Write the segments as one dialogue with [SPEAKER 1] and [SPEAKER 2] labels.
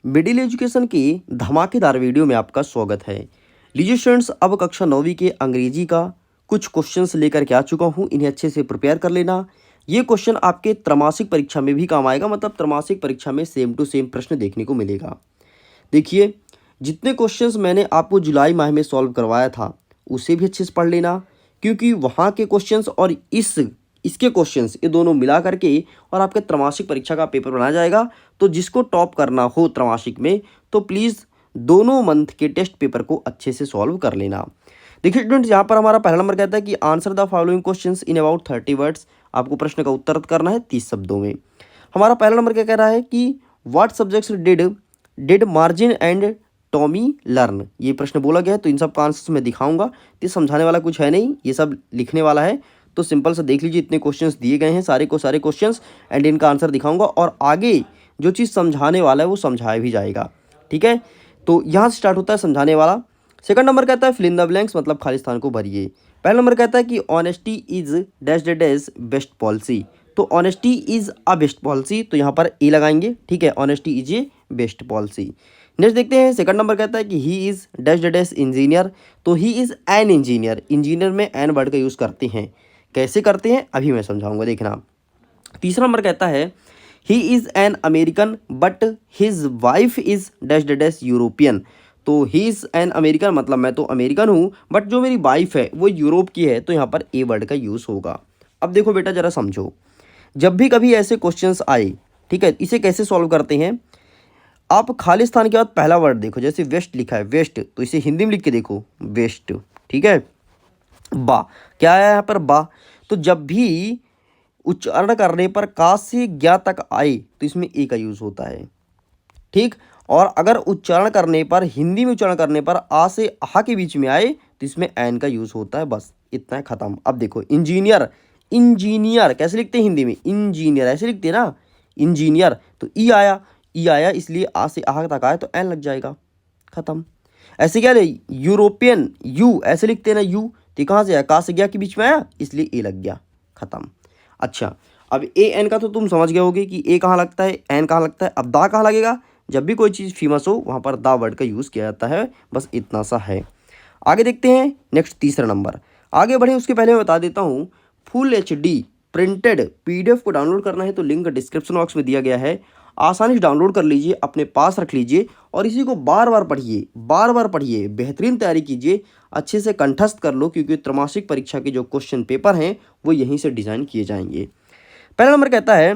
[SPEAKER 1] Middle education की धमाकेदार video में आपका स्वागत है। लीजिए स्टूडेंट्स, अब कक्षा 9वीं के अंग्रेजी का कुछ क्वेश्चंस लेकर के आ चुका हूँ। इन्हें अच्छे से प्रिपेयर कर लेना। ये क्वेश्चन आपके त्रैमासिक परीक्षा में भी काम आएगा, मतलब त्रैमासिक परीक्षा में सेम टू सेम प्रश्न देखने को मिलेगा। देखिए, जितने क्वेश्चंस मैंने आपको जुलाई माह में सॉल्व करवाया था उसे भी अच्छे से पढ़ लेना, क्योंकि वहाँ के क्वेश्चंस और इसके क्वेश्चंस ये दोनों मिला करके और आपके त्रैमासिक परीक्षा का पेपर बनाया जाएगा। तो जिसको टॉप करना हो त्रैमासिक में तो प्लीज़ दोनों मंथ के टेस्ट पेपर को अच्छे से सॉल्व कर लेना। देखिए स्टूडेंट्स, यहाँ पर हमारा पहला नंबर कहता है कि answer the following questions in about 30 words. आपको प्रश्न का उत्तर करना है 30 शब्दों में। हमारा पहला नंबर क्या कह रहा है कि what subjects did margin and Tommy learn. ये प्रश्न बोला गया है, तो इन सब का आंसर मैं दिखाऊंगा। तो समझाने वाला कुछ है नहीं, ये सब लिखने वाला है। तो सिंपल सा देख लीजिए, इतने क्वेश्चंस दिए गए हैं, सारे को सारे क्वेश्चंस एंड इनका आंसर दिखाऊंगा और आगे जो चीज़ समझाने वाला है वो समझाया भी जाएगा। ठीक है, तो यहाँ से स्टार्ट होता है समझाने वाला। सेकंड नंबर कहता है फिल इन द ब्लैंक्स, मतलब खाली स्थान को भरिए। पहला नंबर कहता है कि honesty is dash dash best policy. तो honesty is a best policy, तो यहाँ पर ए लगाएंगे। ठीक है, honesty is a best policy. Next देखते हैं, सेकंड नंबर कहता है कि he is dash dash engineer. तो he is an engineer. Engineer में एन वर्ड का यूज़ करते हैं। कैसे करते हैं अभी मैं समझाऊंगा, देखना। तीसरा नंबर कहता है he is an American but his wife is dash dash European. तो ही इज़ एन अमेरिकन, मतलब मैं तो अमेरिकन हूँ बट जो मेरी वाइफ है वो यूरोप की है, तो यहाँ पर ए वर्ड का यूज़ होगा। अब देखो बेटा, ज़रा समझो, जब भी कभी ऐसे क्वेश्चंस आए, ठीक है, इसे कैसे सॉल्व करते हैं। आप खाली स्थान के बाद पहला वर्ड देखो, जैसे वेस्ट लिखा है वेस्ट, तो इसे हिंदी में लिख के देखो वेस्ट। ठीक है, बा क्या आया यहाँ पर, बा। तो जब भी उच्चारण करने पर का से ज्ञा तक आए तो इसमें ए का यूज होता है। ठीक, और अगर उच्चारण करने पर, हिंदी में उच्चारण करने पर आ से आहा के बीच में आए तो इसमें एन का यूज होता है। बस इतना है, खत्म। अब देखो इंजीनियर, इंजीनियर कैसे लिखते हैं हिंदी में, इंजीनियर ऐसे लिखते हैं ना, इंजीनियर। तो ई आया, ई आया, इसलिए आ से आहा तक आए तो एन लग जाएगा, खत्म। ऐसे क्या ले, यूरोपियन, यू ऐसे लिखते हैं ना, यू, तो कहाँ से आया, का से गया के बीच में आया, इसलिए ए लग गया, खत्म। अच्छा, अब ए एन का तो तुम समझ गए होगे कि ए कहाँ लगता है, एन कहाँ लगता है। अब दा कहाँ लगेगा, जब भी कोई चीज़ फेमस हो वहाँ पर दा वर्ड का यूज़ किया जाता है। बस इतना सा है। आगे देखते हैं नेक्स्ट, तीसरा नंबर। आगे बढ़े उसके पहले मैं बता देता हूँ, फुल HD प्रिंटेड PDF को डाउनलोड करना है तो लिंक डिस्क्रिप्शन बॉक्स में दिया गया है। आसानी से डाउनलोड कर लीजिए, अपने पास रख लीजिए और इसी को बार बार पढ़िए, बार बार पढ़िए, बेहतरीन तैयारी कीजिए, अच्छे से कंठस्थ कर लो, क्योंकि त्रैमासिक परीक्षा के जो क्वेश्चन पेपर हैं वो यहीं से डिज़ाइन किए जाएंगे। पहला नंबर कहता है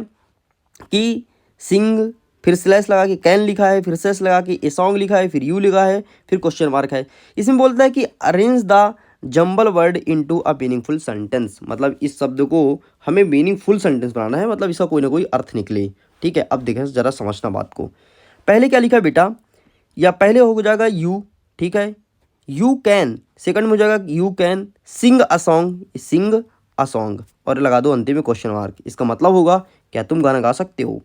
[SPEAKER 1] कि सिंग, फिर स्लैश लगा के कैन लिखा है, फिर स्लैश लगा के ए सॉन्ग लिखा है, फिर यू लिखा है, फिर क्वेश्चन मार्क है। इसमें बोलता है कि arrange the jumble word into a meaningful sentence, मतलब इस शब्द को हमें मीनिंगफुल सेंटेंस बनाना है, मतलब इसका कोई ना कोई अर्थ निकले। ठीक है, अब देखें ज़रा समझना बात को। पहले क्या लिखा है बेटा, या पहले हो जाएगा यू, ठीक है, यू कैन। सेकंड में हो जाएगा you can sing a song, sing a song, और लगा दो अंतिम में क्वेश्चन मार्क। इसका मतलब होगा क्या तुम गाना गा सकते हो।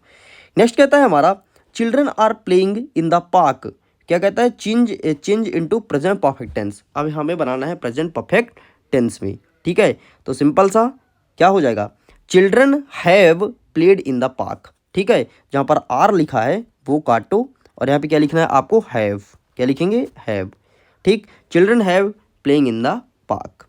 [SPEAKER 1] नेक्स्ट कहता है हमारा, children are playing in the park. क्या कहता है, change into present perfect tense. अब हमें बनाना है प्रेजेंट परफेक्ट टेंस में। ठीक है, तो सिंपल सा क्या हो जाएगा, children have played in the park. ठीक है, जहाँ पर आर लिखा है वो काटो और यहाँ पे क्या लिखना है आपको, हैव। क्या लिखेंगे, हैव। ठीक, children have playing in the park.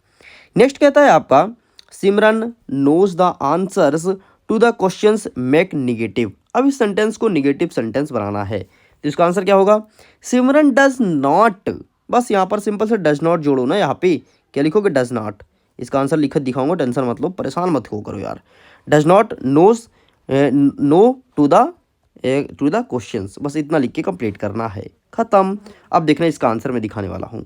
[SPEAKER 1] Next कहता है आपका, Simran knows the answers to the questions make negative. अब इस सेंटेंस को निगेटिव सेंटेंस बनाना है, तो इसका आंसर क्या होगा, सिमरन डज नॉट। बस यहाँ पर सिंपल से डज नॉट जोड़ो ना, यहाँ पे क्या लिखोगे, डज नॉट। इसका आंसर लिख दिखाऊंगा, टेंशन मत लो, परेशान मत हो करो यार। Does not knows know to the questions, बस इतना लिख के कंप्लीट करना है, खत्म। अब देखना इसका आंसर मैं दिखाने वाला हूँ।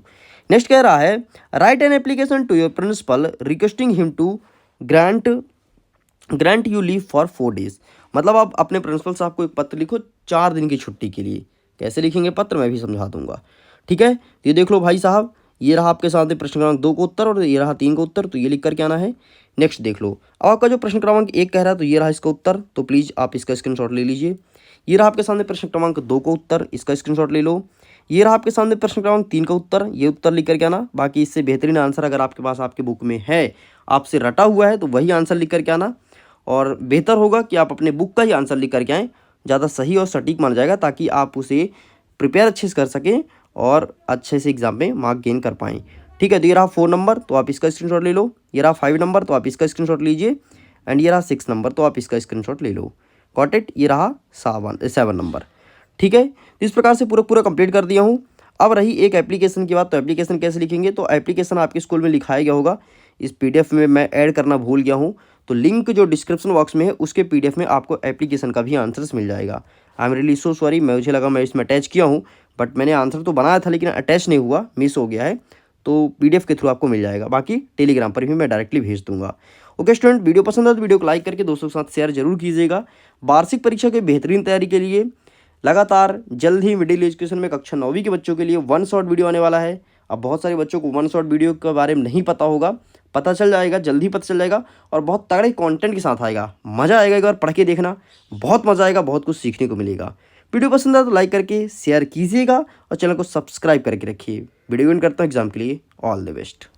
[SPEAKER 1] नेक्स्ट कह रहा है, write an application to your principal requesting him to grant you leave for 4 days। मतलब आप अपने प्रिंसिपल साहब को एक पत्र लिखो 4 दिन की छुट्टी के लिए। कैसे लिखेंगे पत्र मैं भी समझा दूंगा। ठीक है, तो ये देख लो भाई साहब, ये रहा आपके सामने प्रश्न क्रमांक 2 का उत्तर और ये रहा 3 का उत्तर, तो ये लिख करके आना है। नेक्स्ट देख लो, अब आपका जो प्रश्न क्रमांक 1 कह रहा है तो ये रहा इसका उत्तर, तो प्लीज़ आप इसका स्क्रीनशॉट ले लीजिए। ये रहा आपके सामने प्रश्न क्रमांक 2 का उत्तर, इसका स्क्रीनशॉट ले लो। ये रहा आपके सामने प्रश्न क्रमांक 3 का उत्तर, ये उत्तर लिख करके आना। बाकी इससे बेहतरीन आंसर अगर आपके पास आपके बुक में है, आपसे रटा हुआ है, तो वही आंसर लिख करके आना। और बेहतर होगा कि आप अपने बुक का ही आंसर लिख करके आएँ, ज़्यादा सही और सटीक माना जाएगा, ताकि आप उसे प्रिपेयर अच्छे से कर सकें और अच्छे से एग्जाम में मार्क गेन कर पाएँ। ठीक है, तो ये रहा 4 नंबर, तो आप इसका स्क्रीनशॉट ले लो। ये रहा 5 नंबर, तो आप इसका स्क्रीनशॉट लीजिए। एंड ये रहा 6 नंबर, तो आप इसका स्क्रीनशॉट ले लो। Got it. ये रहा 7 नंबर। ठीक है, तो इस प्रकार से पूरा कंप्लीट कर दिया हूँ। अब रही एक एप्लीकेशन की बात, तो एप्लीकेशन कैसे लिखेंगे, तो एप्लीकेशन आपके स्कूल में लिखाया गया होगा। इस पीडीएफ में मैं ऐड करना भूल गया हूँ, तो लिंक जो डिस्क्रिप्शन बॉक्स में है उसके पीडीएफ में आपको एप्लीकेशन का भी आंसर्स मिल जाएगा। I am really so sorry, मुझे लगा मैं इसमें अटैच किया हूँ, बट मैंने आंसर तो बनाया था लेकिन अटैच नहीं हुआ, मिस हो गया है। तो पीडीएफ के थ्रू आपको मिल जाएगा, बाकी टेलीग्राम पर भी मैं डायरेक्टली भेज दूंगा। ओके स्टूडेंट, वीडियो पसंद है तो वीडियो को लाइक करके दोस्तों के साथ शेयर जरूर कीजिएगा। वार्षिक परीक्षा के बेहतरीन तैयारी के लिए लगातार जल्द ही मिडिल एजुकेशन में कक्षा 9वीं के बच्चों के लिए 1 शॉट वीडियो आने वाला है। अब बहुत सारे बच्चों को 1 शॉट वीडियो के बारे में नहीं पता होगा, पता चल जाएगा, जल्द ही पता चल जाएगा और बहुत तगड़े कंटेंट के साथ आएगा। मज़ा आएगा, एक बार पढ़ के देखना, बहुत मज़ा आएगा, बहुत कुछ सीखने को मिलेगा। वीडियो पसंद है तो लाइक करके शेयर कीजिएगा और चैनल को सब्सक्राइब करके रखिए। वीडियो करता हूँ एग्जाम के लिए। All the best.